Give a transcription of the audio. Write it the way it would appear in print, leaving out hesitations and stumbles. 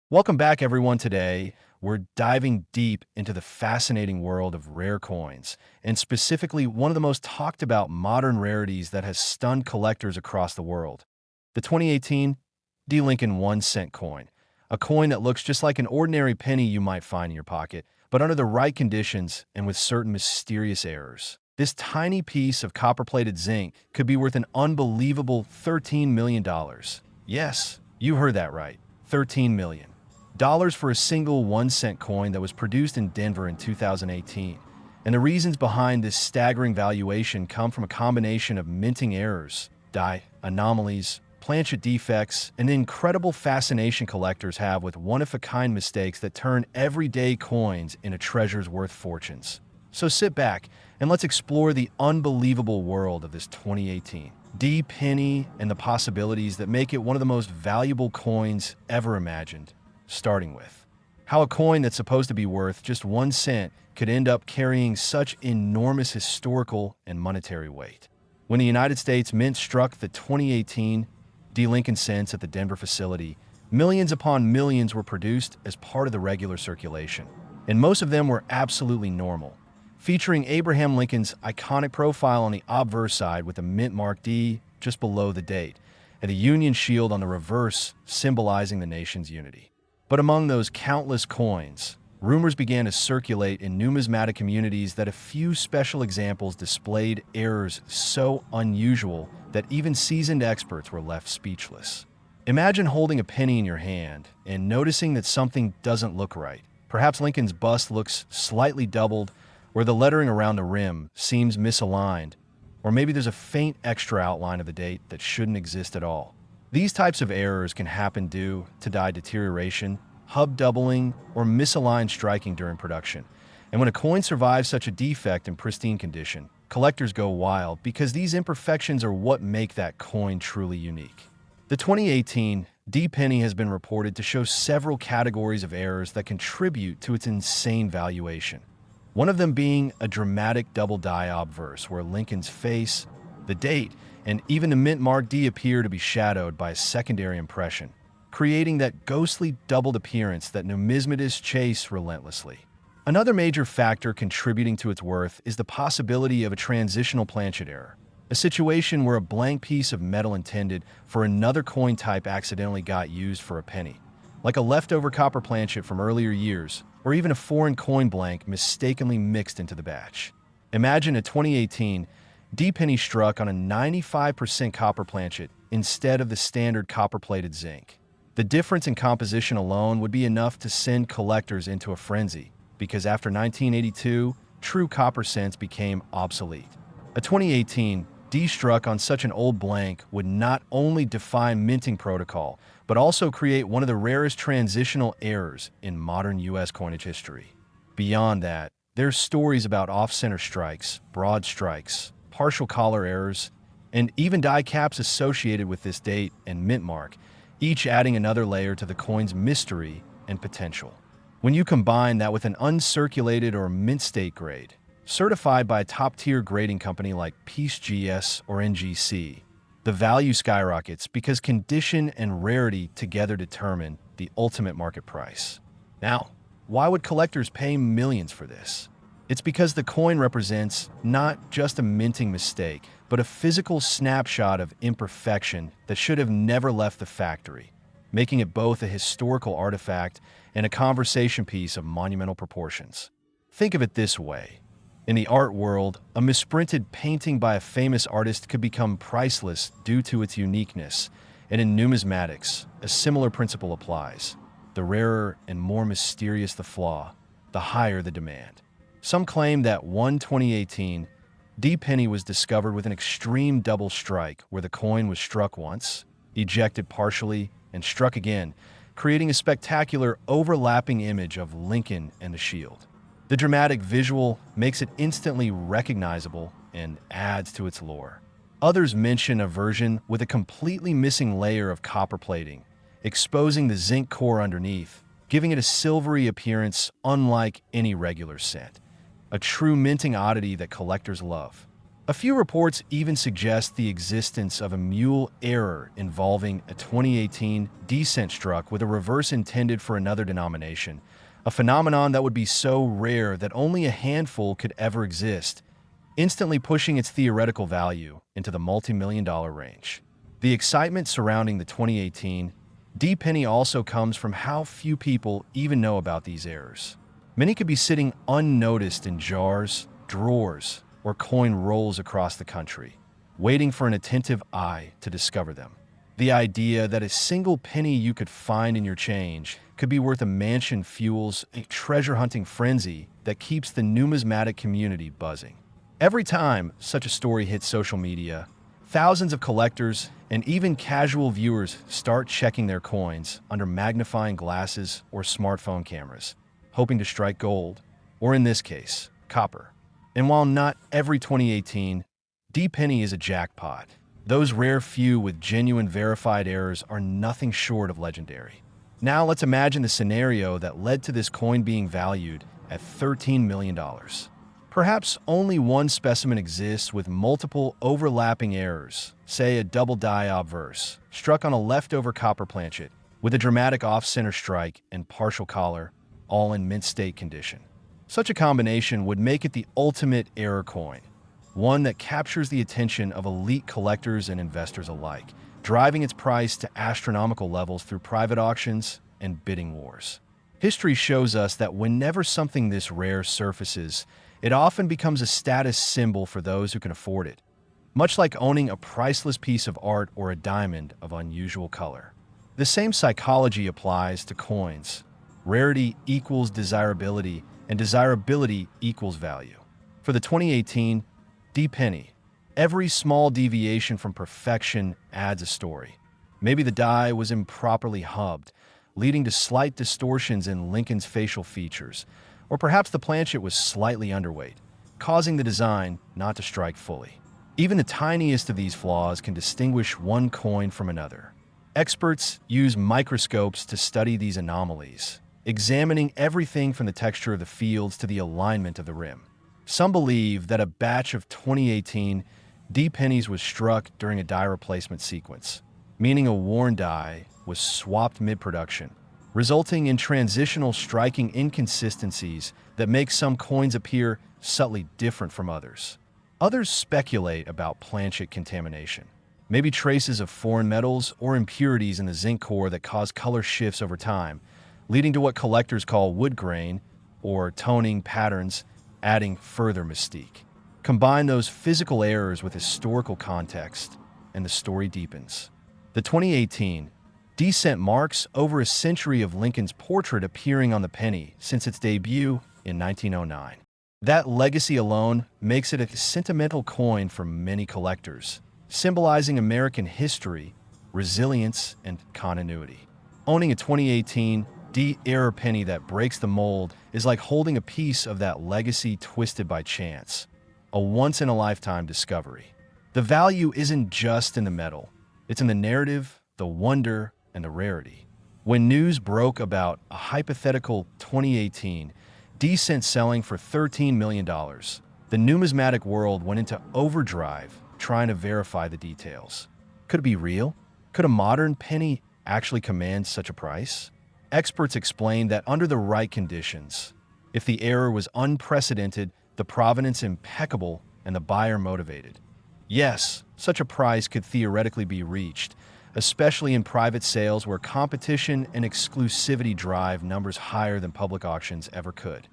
Welcome back, everyone. Today, we're diving deep into the fascinating world of rare coins, and specifically one of the most talked about modern rarities that has stunned collectors across the world. The 2018 D. Lincoln 1 cent coin, a coin that looks just like an ordinary penny you might find in your pocket, but under the right conditions and with certain mysterious errors. This tiny piece of copper-plated zinc could be worth an unbelievable $13 million. Yes, you heard that right. $13 million for a single 1 cent coin that was produced in Denver in 2018. And the reasons behind this staggering valuation come from a combination of minting errors, die anomalies, planchet defects, and the incredible fascination collectors have with one-of-a-kind mistakes that turn everyday coins into treasures worth fortunes. So sit back and let's explore the unbelievable world of this 2018 D penny and the possibilities that make it one of the most valuable coins ever imagined. Starting with how a coin that's supposed to be worth just 1 cent could end up carrying such enormous historical and monetary weight. When the United States Mint struck the 2018 D. Lincoln cents at the Denver facility, millions upon millions were produced as part of the regular circulation, and most of them were absolutely normal, featuring Abraham Lincoln's iconic profile on the obverse side with the mint mark D just below the date, and the Union shield on the reverse symbolizing the nation's unity. But among those countless coins, rumors began to circulate in numismatic communities that a few special examples displayed errors so unusual that even seasoned experts were left speechless. Imagine holding a penny in your hand and noticing that something doesn't look right. Perhaps Lincoln's bust looks slightly doubled, or the lettering around the rim seems misaligned, or maybe there's a faint extra outline of the date that shouldn't exist at all. These types of errors can happen due to die deterioration, hub doubling, or misaligned striking during production. And when a coin survives such a defect in pristine condition, collectors go wild because these imperfections are what make that coin truly unique. The 2018 D penny has been reported to show several categories of errors that contribute to its insane valuation. One of them being a dramatic double die obverse where Lincoln's face, the date, and even the mint mark D appear to be shadowed by a secondary impression, creating that ghostly doubled appearance that numismatists chase relentlessly. Another major factor contributing to its worth is the possibility of a transitional planchet error, a situation where a blank piece of metal intended for another coin type accidentally got used for a penny, like a leftover copper planchet from earlier years, or even a foreign coin blank mistakenly mixed into the batch. Imagine a 2018 D penny struck on a 95% copper planchet instead of the standard copper-plated zinc. The difference in composition alone would be enough to send collectors into a frenzy, because after 1982, true copper cents became obsolete. A 2018 D struck on such an old blank would not only defy minting protocol, but also create one of the rarest transitional errors in modern U.S. coinage history. Beyond that, there's stories about off-center strikes, broad strikes, partial collar errors, and even die caps associated with this date and mint mark, each adding another layer to the coin's mystery and potential. When you combine that with an uncirculated or mint state grade, certified by a top-tier grading company like PeaceGS or NGC, the value skyrockets because condition and rarity together determine the ultimate market price. Now, why would collectors pay millions for this? It's because the coin represents not just a minting mistake, but a physical snapshot of imperfection that should have never left the factory, making it both a historical artifact and a conversation piece of monumental proportions. Think of it this way. In the art world, a misprinted painting by a famous artist could become priceless due to its uniqueness, and in numismatics, a similar principle applies. The rarer and more mysterious the flaw, the higher the demand. Some claim that one 2018 D penny was discovered with an extreme double strike where the coin was struck once, ejected partially, and struck again, creating a spectacular overlapping image of Lincoln and the shield. The dramatic visual makes it instantly recognizable and adds to its lore. Others mention a version with a completely missing layer of copper plating, exposing the zinc core underneath, giving it a silvery appearance unlike any regular cent. A true minting oddity that collectors love. A few reports even suggest the existence of a mule error involving a 2018 D-cent struck with a reverse intended for another denomination, a phenomenon that would be so rare that only a handful could ever exist, instantly pushing its theoretical value into the multi-million-dollar range. The excitement surrounding the 2018 D-penny also comes from how few people even know about these errors. Many could be sitting unnoticed in jars, drawers, or coin rolls across the country, waiting for an attentive eye to discover them. The idea that a single penny you could find in your change could be worth a mansion fuels a treasure-hunting frenzy that keeps the numismatic community buzzing. Every time such a story hits social media, thousands of collectors and even casual viewers start checking their coins under magnifying glasses or smartphone cameras, hoping to strike gold, or in this case, copper. And while not every 2018 D-penny is a jackpot, those rare few with genuine verified errors are nothing short of legendary. Now let's imagine the scenario that led to this coin being valued at $13 million. Perhaps only one specimen exists with multiple overlapping errors, say a double die obverse, struck on a leftover copper planchet, with a dramatic off-center strike and partial collar, all in mint state condition. Such a combination would make it the ultimate error coin, one that captures the attention of elite collectors and investors alike, driving its price to astronomical levels through private auctions and bidding wars. History shows us that whenever something this rare surfaces, it often becomes a status symbol for those who can afford it, much like owning a priceless piece of art or a diamond of unusual color. The same psychology applies to coins. Rarity equals desirability, and desirability equals value. For the 2018 D-penny, every small deviation from perfection adds a story. Maybe the die was improperly hubbed, leading to slight distortions in Lincoln's facial features, or perhaps the planchet was slightly underweight, causing the design not to strike fully. Even the tiniest of these flaws can distinguish one coin from another. Experts use microscopes to study these anomalies, examining everything from the texture of the fields to the alignment of the rim. Some believe that a batch of 2018 D-pennies was struck during a die replacement sequence, meaning a worn die was swapped mid-production, resulting in transitional striking inconsistencies that make some coins appear subtly different from others. Others speculate about planchet contamination, maybe traces of foreign metals or impurities in the zinc core that cause color shifts over time, leading to what collectors call wood grain or toning patterns, adding further mystique. Combine those physical errors with historical context, and the story deepens. The 2018 D-cent marks over a century of Lincoln's portrait appearing on the penny since its debut in 1909. That legacy alone makes it a sentimental coin for many collectors, symbolizing American history, resilience, and continuity. Owning a 2018 D-era penny that breaks the mold is like holding a piece of that legacy twisted by chance, a once-in-a-lifetime discovery. The value isn't just in the metal, it's in the narrative, the wonder, and the rarity. When news broke about a hypothetical 2018 D-cent selling for $13 million, the numismatic world went into overdrive trying to verify the details. Could it be real? Could a modern penny actually command such a price? Experts explain that under the right conditions, if the error was unprecedented, the provenance impeccable, and the buyer motivated, yes, such a price could theoretically be reached, especially in private sales where competition and exclusivity drive numbers higher than public auctions ever could.